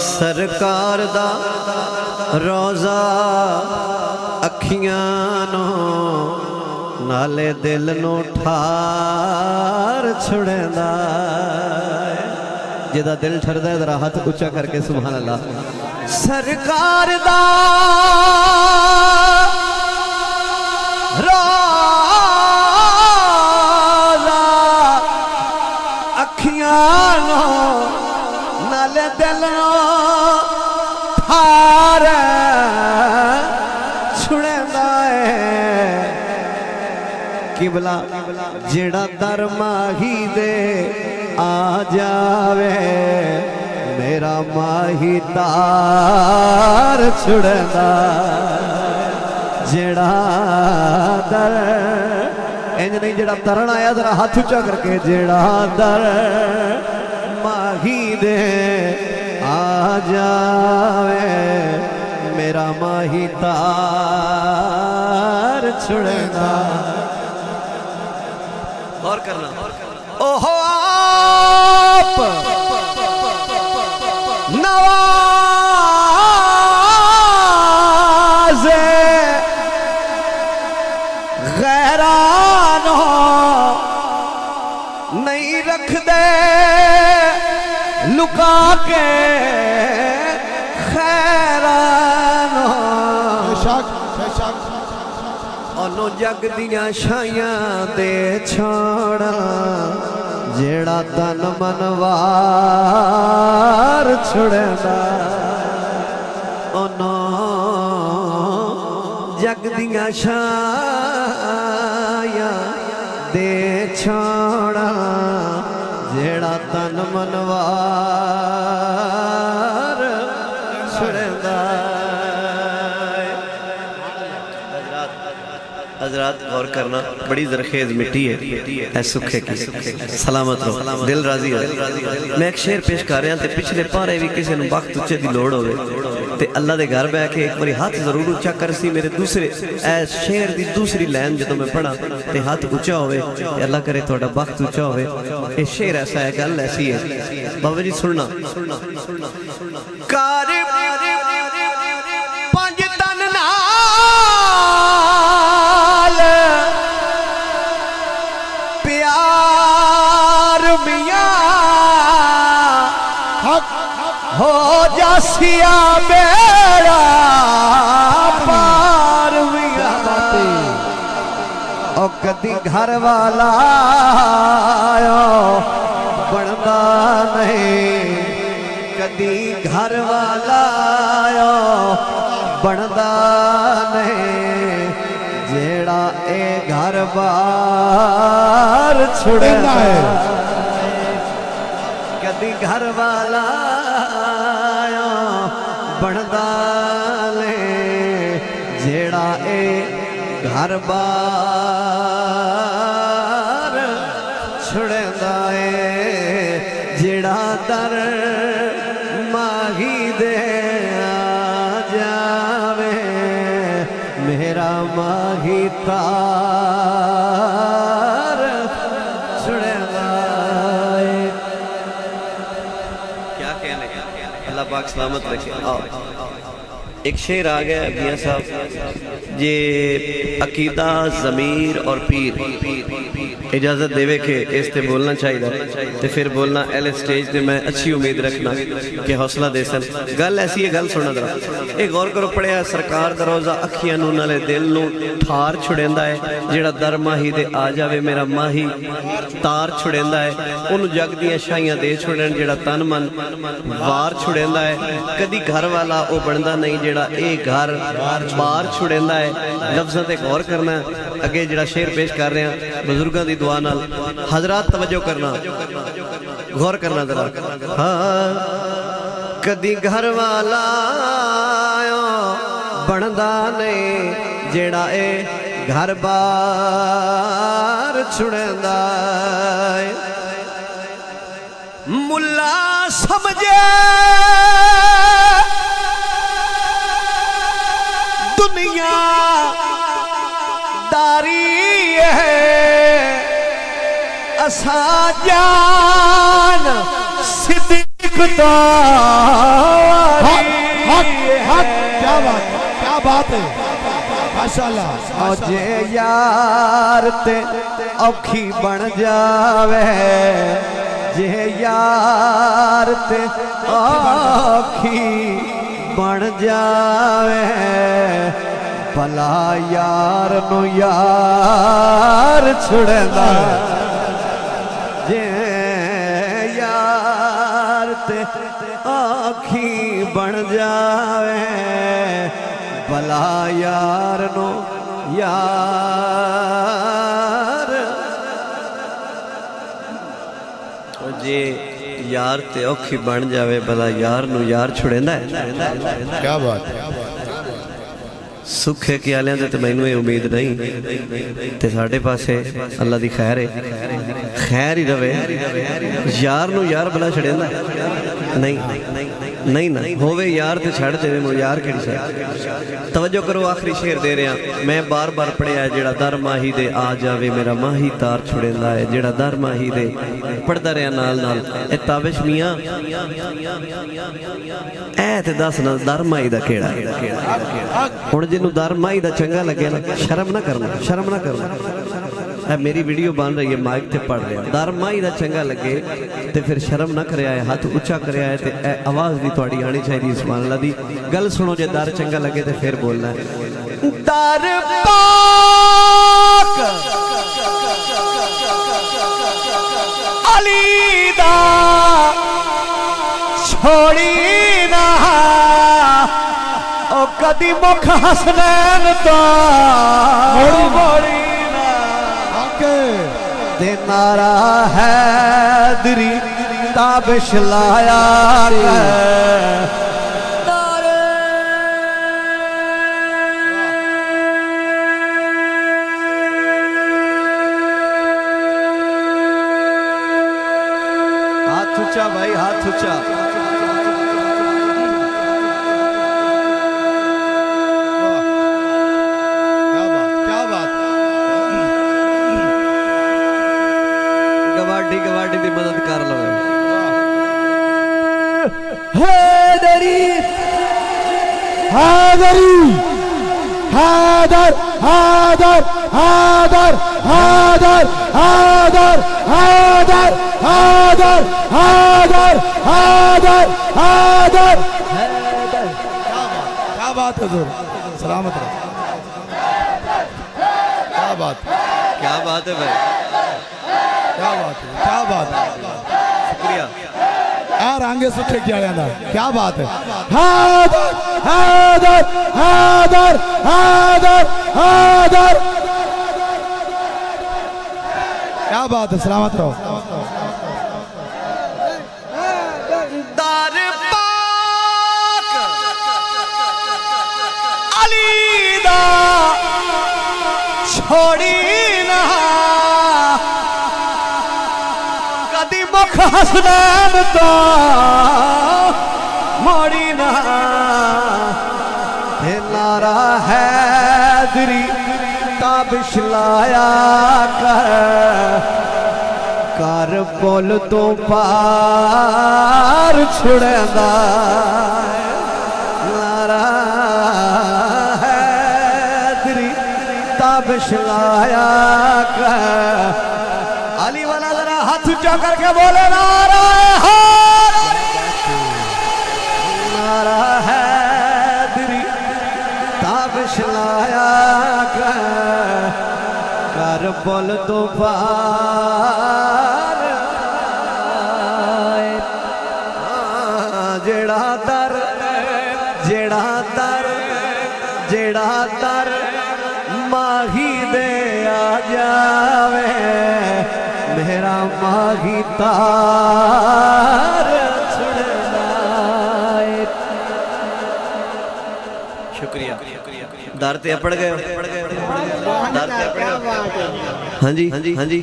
सरकार दा रोज़ा अखियां नो नाले दिल नो ठार छुड़ेंदा। जिदा दिल ठरदा है जरा हाथ ऊंचा करके सुभान अल्लाह। सरकार दा रोज़ा अखियां नो नाले दिल नो ठार छुड़ेंदा है। किबला जेड़ा दर माही दे आ जावे मेरा माही तार छुड़ेंदा। जेड़ा दर इंज नहीं जेड़ा तरन आया जरा हाथ ऊंचा करके जेड़ा दर माही दे आ जावे मेरा माही तार छुड़ेगा। और करना ओहो आप नवाज़े गैरानो नहीं रख दे लुका के खैरानो। ओनो जग दियां छाइयां दे छोड़ा जेड़ा तन मनवार छुड़ेंदा। ओनो जग दियां छाइयां दे छोड़ा जेड़ा तन मनवार छुड़ेंदा। हजरात गौर करना बड़ी जरखेज मिट्टी है ऐ सुखे की सलामत रहो दिल राजी है। मैं एक शेर पेश कर रहा ते पिछले पारे भी किसी नूं वक्त उच्चे दी लोड़ होवे ते अल्लाह दे घर बैठ के एक बारी हाथ जरूर उच्चा कर सी। मेरे दूसरे ऐ शेर दी दूसरी लाइन जदों मैं पढ़ा ते हाथ उच्चा होवे ते अल्लाह करे तुहाडा वक्त उच्चा होवे। ये शेर ऐसा है गल ऐसी है बाबा जी सुनना। कार पंज तन नाल प्यार मियां हो जासिया बेड़ा पार मियां। ओ कदी घर वाला बनदा नहीं कदी घर वाला बनदा नहीं जेड़ा ए घर बार छुड़ेंदा है। कदी घर वाला बनदा नहीं जेड़ा ए घर बार छुड़ेंदा है। जेड़ा दर माही दे आ जावे मेरा माही तार छुड़ेगा। क्या कहने अल्लाह पाक सलामत रखे। एक शेर आ गया मियां साहब ये अकीदा ज़मीर और पीर इजाजत देवे के इस ते बोलना चाहिए ते फिर बोलना एल स्टेज ते मैं अच्छी उम्मीद रखना कि हौसला दे सन। गल ऐसी है गल सुना जरा एक गौर करो पढ़िया। सरकार दा रोज़ा अखियां नूं नाले दिल नूं ठार छुड़ेंदा है जेड़ा दर माही दे आ जावे मेरा माही तार छुड़ेंदा है। उन्होंने जग दियां छाइयां दे छुड़न जेड़ा तन मन वार छुड़ेंदा है। कदी घर वाला वो बनदा नहीं जेड़ा ए घर बार छुड़ेंदा है। लफ्ज़ां ते गौर करना अगे जेड़ा शेर पेश कर रहे हैं बुजुर्गां दी दुआ नाल हजरात तवज्जो करना गौर करना जरा। हाँ कदी घर वाला बनदा नहीं जेड़ा ए घर बार छुड़ेंदा है। मुल्ला समझे दुनिया दारी है, साजान सिद्दीक क्या बात है माशाअल्लाह। जे यार ते औखी बन जावे, जे यार ते औखी बन जावे, भला यार नु यार छुड़दा। जे यार ते आखी बन जावे, भला यार नु यार। जे यार ते औखी बन जावे, भला यार नु यार छुड़ेंदा है। क्या बात है। सुखे ख्यालियां ते मैनू ये उम्मीद नहीं ते साढ़े पासे अल्लाह दी खैर है, खैर ही रवे। यार नू यार भला छड़ेंदा नहीं नहीं ना होवे यार ते छड़ देवे मुड़ यार केड़ी छड़। तवज्जो करो आखिरी शेर दे रहा मैं बार बार पढ़िया, जेड़ा दर माही दे आ जावे मेरा माही तार छुड़ेंदा है। जेड़ा दर माही दे पढ़दा रहा नाल नाल ए ताबिश मियां ऐ ते दस ना दर माही दा केड़ा हुण जिन्नू दर माही दा चंगा लगे ना शर्म ना करना, शर्म ना करना। है मेरी वीडियो बन रही है माइक ते पढ़ रहा, दर माही दा चंगा लगे ते फिर शर्म ना करे, हाथ उच्चा करे ते आवाज़ भी थोड़ी आनी चाहिए। सुभान अल्लाह दी गल सुनो, जे दर चंगा लगे ते फिर बोलना है दर पाक अली दा छोड़ी ना, ओ कदी मुख हसनैन तो मोड़ी ना ते नारा हैदरी ताबिश लाया हाथ ऊंचा भाई, हाथ ऊंचा। गवाडी दी मदद कर लो। हैदरी हैदरी हैदर हैदर हैदर हैदर हैदर हैदर हैदर हैदर हैदर हैदर। क्या बात है जोर सलामत रहो। क्या बात है भाई, क्या बात है, क्या बात है। शुक्रिया यार आगे सुखे क्या जाना। क्या बात है। हैदर हैदर हैदर हैदर हैदर। क्या बात है, सलामत रहो। दर पाक अली दा छोड़ी ना, कदी मुख हसनैन तो मोड़ी ना ते नारा हैदरी ताबिश लाया कर पुल तो पार छुड़दा। नारा हैदरी ताबिश लाया अली वाला जरा हाथ ऊंचा करके बोले नारा नारा हैदरी ताबिश लाया कर पुल तो पार। जेड़ा दर जेड़ा दर जेड़ा दर माही दे आ जावे, मेरा माही तार छुड़दा। शुक्रिया दर ते पड़ गए, दर ते पड़ गए। हाँ जी हाँ जी।